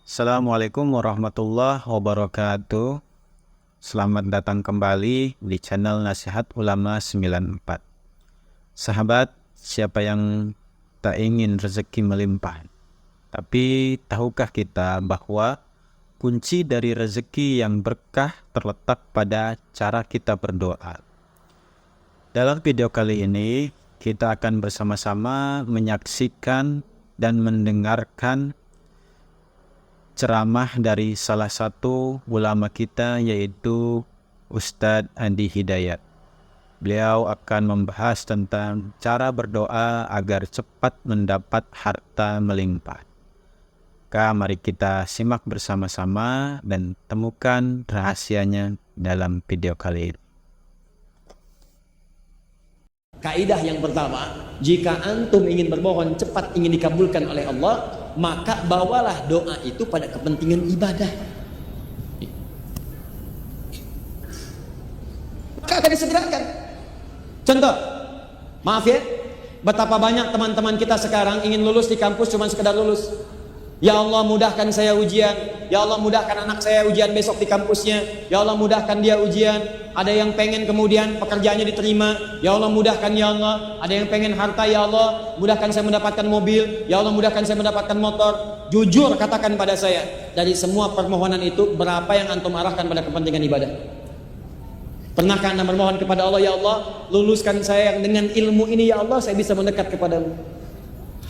Assalamualaikum warahmatullahi wabarakatuh. Selamat datang kembali di channel Nasihat Ulama 94. Sahabat, siapa yang tak ingin rezeki melimpah? Tapi tahukah kita bahwa kunci dari rezeki yang berkah terletak pada cara kita berdoa? Dalam video kali ini, kita akan bersama-sama menyaksikan dan mendengarkan ceramah dari salah satu ulama kita, yaitu Ustadz Andi Hidayat. Beliau akan membahas tentang cara berdoa agar cepat mendapat harta melimpah. Mari kita simak bersama-sama dan temukan rahasianya dalam video kali ini. Kaidah yang pertama, jika antum ingin bermohon cepat ingin dikabulkan oleh Allah, maka bawalah doa itu pada kepentingan ibadah. Maka akan disegerakan. Contoh, maaf ya, betapa banyak teman-teman kita sekarang ingin lulus di kampus cuma sekedar lulus. Ya Allah, mudahkan saya ujian. Ya Allah, mudahkan anak saya ujian besok di kampusnya. Ya Allah, mudahkan dia ujian. Ada yang pengen kemudian pekerjaannya diterima. Ya Allah, mudahkan ya Allah. Ada yang pengen harta. Ya Allah, mudahkan saya mendapatkan mobil. Ya Allah, mudahkan saya mendapatkan motor. Jujur katakan pada saya, dari semua permohonan itu berapa yang antum arahkan pada kepentingan ibadah? Pernahkah anda bermohon kepada Allah, ya Allah, luluskan saya yang dengan ilmu ini, ya Allah, saya bisa mendekat kepadamu.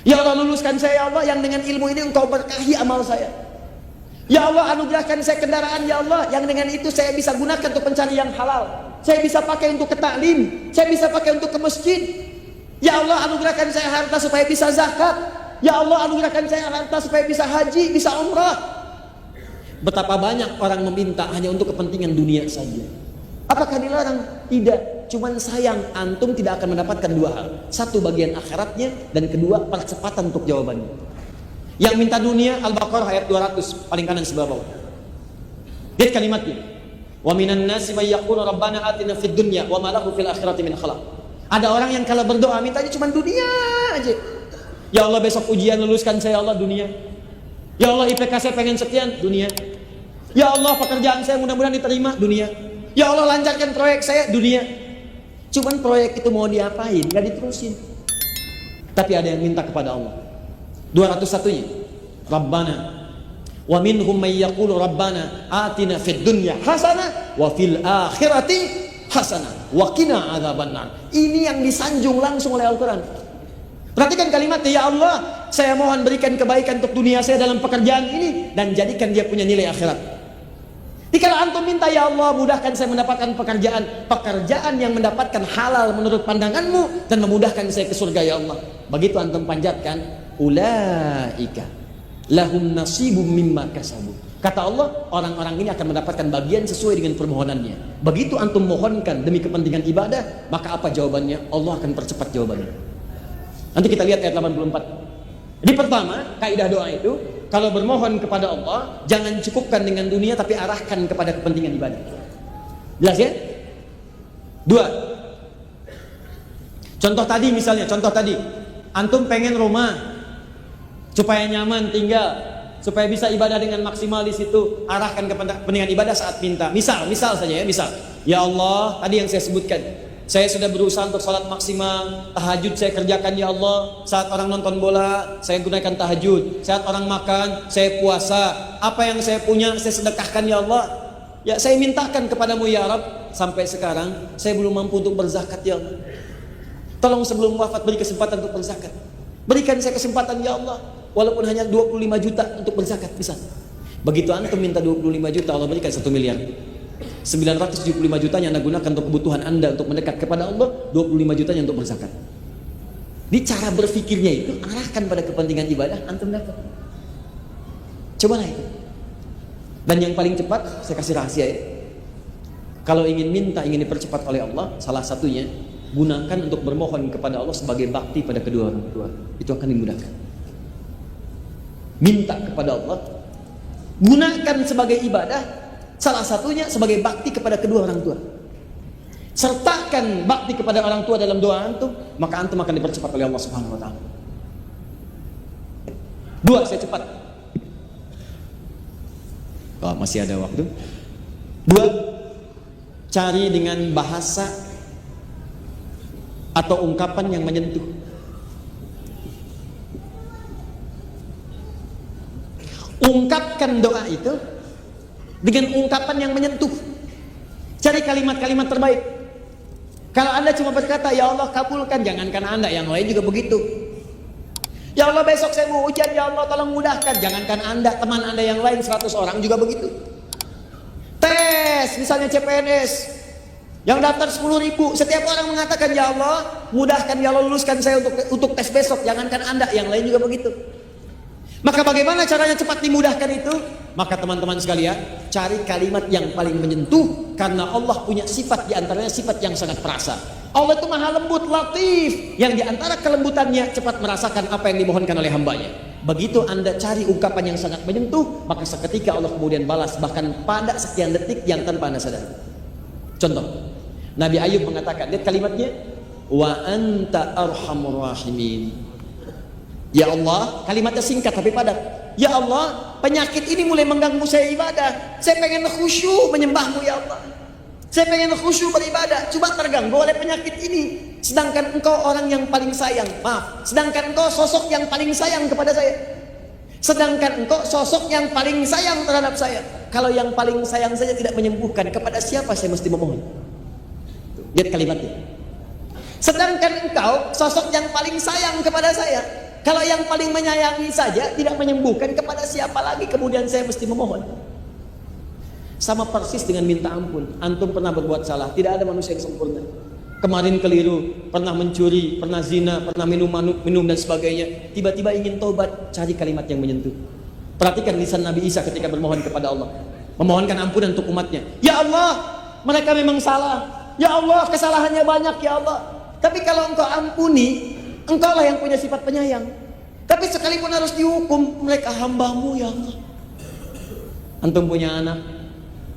Ya Allah, luluskan saya, ya Allah, yang dengan ilmu ini engkau berkahi amal saya. Ya Allah, anugerahkan saya kendaraan, ya Allah, yang dengan itu saya bisa gunakan untuk mencari yang halal. Saya bisa pakai untuk ke taklim, saya bisa pakai untuk ke masjid. Ya Allah, anugerahkan saya harta supaya bisa zakat. Ya Allah, anugerahkan saya harta supaya bisa haji, bisa umrah. Betapa banyak orang meminta hanya untuk kepentingan dunia saja. Apakah dilarang? Tidak. Cuman sayang, antum tidak akan mendapatkan dua hal. Satu, bagian akhiratnya, dan kedua, percepatan untuk jawabannya. Yang minta dunia, Al-Baqarah ayat 200, paling kanan sebelah bawah. Lihat kalimatnya. Wa minan nasi may yaqulu rabbana atina fid dunya wa ma lahu fil akhirati min khalaq. Ada orang yang kalau berdoa mintanya cuma dunia aja. Ya Allah, besok ujian luluskan saya, ya Allah, dunia. Ya Allah, IPK saya pengen sekian, dunia. Ya Allah, pekerjaan saya mudah-mudahan diterima, dunia. Ya Allah, lancarkan proyek saya, dunia. Cuman proyek itu mau diapain? Gak diterusin. Tapi ada yang minta kepada Allah. 201-nya, Rabbana wa minhum may yaqulu Rabbana atina fid dunya hasanah wa fil akhirati hasanah wa qina adzabannar. Ini yang disanjung langsung oleh Al-Qur'an. Perhatikan kalimatnya, ya Allah, saya mohon berikan kebaikan untuk dunia saya dalam pekerjaan ini dan jadikan dia punya nilai akhirat. Jika antum minta, ya Allah, mudahkan saya mendapatkan pekerjaan yang mendapatkan halal menurut pandanganmu dan memudahkan saya ke surga, ya Allah. Begitu antum panjatkan, ulaika lahum nasibum mimma kasabu. Kata Allah, orang-orang ini akan mendapatkan bagian sesuai dengan permohonannya. Begitu antum mohonkan demi kepentingan ibadah, maka apa jawabannya? Allah akan percepat jawabannya. Nanti kita lihat ayat 84. Jadi pertama, kaidah doa itu, kalau bermohon kepada Allah, jangan cukupkan dengan dunia, tapi arahkan kepada kepentingan ibadah. Jelas ya? 2. Contoh tadi misalnya, antum pengen rumah supaya nyaman tinggal, supaya bisa ibadah dengan maksimal di situ, arahkan kepada kepentingan ibadah saat minta. Misal saja ya, ya Allah, tadi yang saya sebutkan, saya sudah berusaha untuk sholat maksimal, tahajud saya kerjakan, ya Allah. Saat orang nonton bola, saya gunakan tahajud. Saat orang makan, saya puasa. Apa yang saya punya, saya sedekahkan, ya Allah. Ya, saya mintakan kepadamu, ya Rabb. Sampai sekarang, saya belum mampu untuk berzakat, ya Allah. Tolong sebelum wafat beri kesempatan untuk berzakat. Berikan saya kesempatan, ya Allah. Walaupun hanya 25 juta untuk berzakat, bisa. Begitu antum minta 25 juta, Allah berikan 1 miliar. 975 jutanya anda gunakan untuk kebutuhan anda untuk mendekat kepada Allah, 25 jutanya untuk berzakat. Di cara berfikirnya itu, arahkan pada kepentingan ibadah, antum dapat. Cobalah itu. Dan yang paling cepat, saya kasih rahasia ya. Kalau ingin minta, ingin dipercepat oleh Allah, salah satunya, gunakan untuk bermohon kepada Allah sebagai bakti pada kedua orang tua. Itu akan dimudahkan. Minta kepada Allah, gunakan sebagai ibadah, salah satunya sebagai bakti kepada kedua orang tua. Sertakan bakti kepada orang tua dalam doa antum, maka antum akan dipercepat oleh Allah Subhanahu wa taala. 2, saya cepat. Oh, masih ada waktu. 2, cari dengan bahasa atau ungkapan yang menyentuh. Ungkapkan doa itu dengan ungkapan yang menyentuh. Cari kalimat-kalimat terbaik. Kalau Anda cuma berkata, ya Allah kabulkan, jangankan Anda, yang lain juga begitu. Ya Allah besok saya mau ujian, ya Allah tolong mudahkan, jangankan Anda, teman Anda yang lain 100 orang juga begitu. Tes, misalnya CPNS, yang daftar 10.000, setiap orang mengatakan, ya Allah mudahkan, ya Allah luluskan saya untuk tes besok, jangankan Anda, yang lain juga begitu. Maka bagaimana caranya cepat dimudahkan itu? Maka teman-teman sekalian, cari kalimat yang paling menyentuh, karena Allah punya sifat, diantaranya sifat yang sangat perasa. Allah itu maha lembut, latif, yang diantara kelembutannya cepat merasakan apa yang dimohonkan oleh hambanya. Begitu Anda cari ungkapan yang sangat menyentuh, maka seketika Allah kemudian balas, bahkan pada sekian detik yang tanpa Anda sadar. Contoh, Nabi Ayub mengatakan, lihat kalimatnya, wa anta arhamur rahimin. Ya Allah, kalimatnya singkat tapi padat. Ya Allah, penyakit ini mulai mengganggu saya ibadah. Saya pengen khusyuk menyembahmu ya Allah. Saya pengen khusyuk beribadah, coba terganggu oleh penyakit ini. Sedangkan engkau orang yang paling sayang, maaf, sedangkan engkau sosok yang paling sayang kepada saya. Sedangkan engkau sosok yang paling sayang terhadap saya. Kalau yang paling sayang saja tidak menyembuhkan, kepada siapa saya mesti memohon? Lihat kalimatnya. Sedangkan engkau sosok yang paling sayang kepada saya. Kalau yang paling menyayangi saja tidak menyembuhkan, kepada siapa lagi kemudian saya mesti memohon? Sama persis dengan minta ampun. Antum pernah berbuat salah, tidak ada manusia yang sempurna. Kemarin keliru, pernah mencuri, pernah zina, pernah minum dan sebagainya. Tiba-tiba ingin taubat, cari kalimat yang menyentuh. Perhatikan lisan Nabi Isa ketika bermohon kepada Allah, memohonkan ampunan untuk umatnya. Ya Allah, mereka memang salah. Ya Allah, kesalahannya banyak ya Allah. Tapi kalau engkau ampuni, engkau lah yang punya sifat penyayang. Tapi sekalipun harus dihukum, mereka hambamu ya Allah. Antum punya anak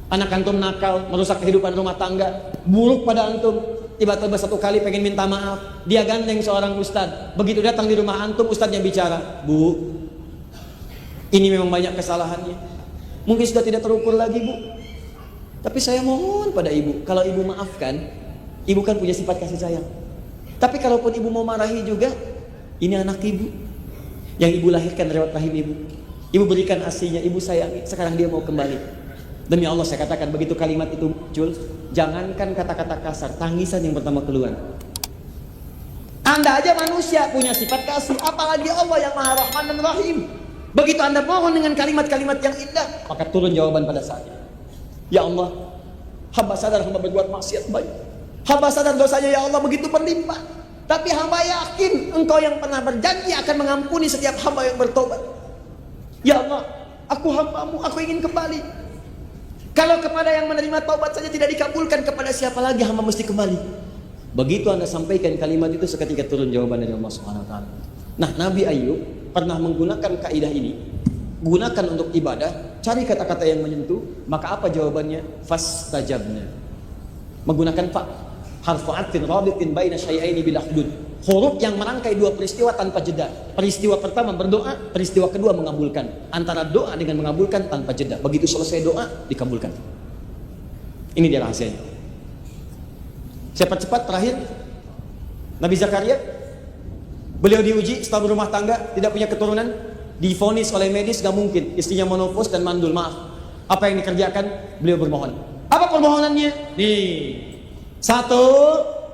antum nakal, merusak kehidupan rumah tangga, buruk pada antum. Tiba-tiba satu kali pengen minta maaf, dia gandeng seorang ustad. Begitu datang di rumah antum, ustadnya bicara, Bu, ini memang banyak kesalahannya, mungkin sudah tidak terukur lagi Bu, tapi saya mohon pada ibu, kalau ibu maafkan, ibu kan punya sifat kasih sayang. Tapi kalaupun ibu mau marahi juga, ini anak ibu yang ibu lahirkan lewat rahim ibu. Ibu berikan asinya, ibu sayangi. Sekarang dia mau kembali. Demi Allah saya katakan, begitu kalimat itu muncul, jangankan kata-kata kasar, tangisan yang pertama keluar. Anda aja manusia punya sifat kasih, apalagi Allah yang Maha Rahman dan Rahim. Begitu Anda mohon dengan kalimat-kalimat yang indah, maka turun jawaban pada saatnya. Ya Allah, hamba sadar hamba berbuat maksiat banyak. Hamba sadar dosanya ya Allah begitu berlimpah. Tapi hamba yakin engkau yang pernah berjanji akan mengampuni setiap hamba yang bertobat. Ya Allah, aku hambamu, aku ingin kembali. Kalau kepada yang menerima taubat saja tidak dikabulkan, kepada siapa lagi hamba mesti kembali? Begitu Anda sampaikan kalimat itu, seketika turun jawaban dari Allah Subhanahu wa taala. Nah, Nabi Ayub pernah menggunakan kaidah ini. Gunakan untuk ibadah, cari kata-kata yang menyentuh, maka apa jawabannya? Fastajabna. Menggunakan fa, harfu atfin rabitin baina syai'aini bila hudud. Huruf yang merangkai dua peristiwa tanpa jeda. Peristiwa pertama berdoa, peristiwa kedua mengabulkan. Antara doa dengan mengabulkan tanpa jeda. Begitu selesai doa, dikabulkan. Ini dia rahasianya. Cepat-cepat terakhir, Nabi Zakaria, beliau diuji setelah berumah tangga, tidak punya keturunan, divonis oleh medis, gak mungkin, istrinya monofos dan mandul, maaf. Apa yang dikerjakan? Beliau bermohon. Apa permohonannya? Nih, satu,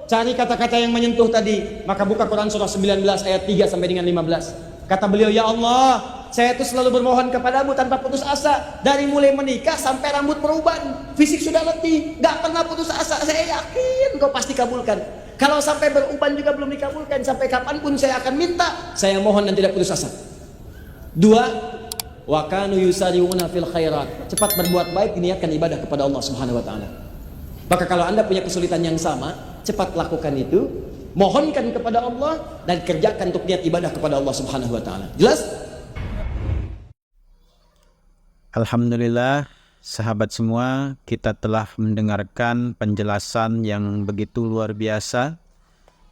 cari kata-kata yang menyentuh tadi. Maka buka Quran surah 19 ayat 3 sampai dengan 15. Kata beliau, ya Allah, saya itu selalu bermohon kepadamu tanpa putus asa. Dari mulai menikah sampai rambut beruban, fisik sudah letih, gak pernah putus asa. Saya yakin kau pasti kabulkan. Kalau sampai beruban juga belum dikabulkan, sampai kapanpun saya akan minta, saya mohon dan tidak putus asa. Dua, wa kanu yusari'una fil khairat. Cepat berbuat baik, diniatkan ibadah kepada Allah Subhanahu wa taala. Maka kalau Anda punya kesulitan yang sama, cepat lakukan itu, mohonkan kepada Allah dan kerjakan untuk niat ibadah kepada Allah Subhanahu wa taala. Jelas? Alhamdulillah, sahabat semua, kita telah mendengarkan penjelasan yang begitu luar biasa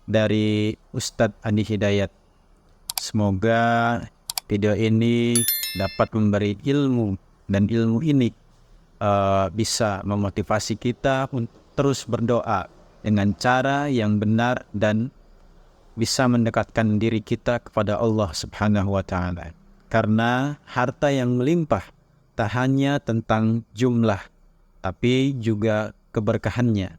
dari Ustadz Andi Hidayat. Semoga video ini dapat memberi ilmu, dan ilmu ini bisa memotivasi kita untuk terus berdoa dengan cara yang benar dan bisa mendekatkan diri kita kepada Allah Subhanahu wa Ta'ala. Karena harta yang melimpah tak hanya tentang jumlah, tapi juga keberkahannya.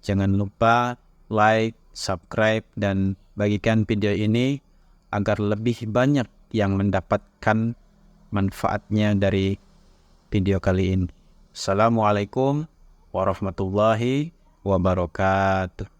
Jangan lupa like, subscribe, dan bagikan video ini agar lebih banyak yang mendapatkan manfaatnya dari video kali ini. Assalamualaikum warahmatullahi wabarakatuh.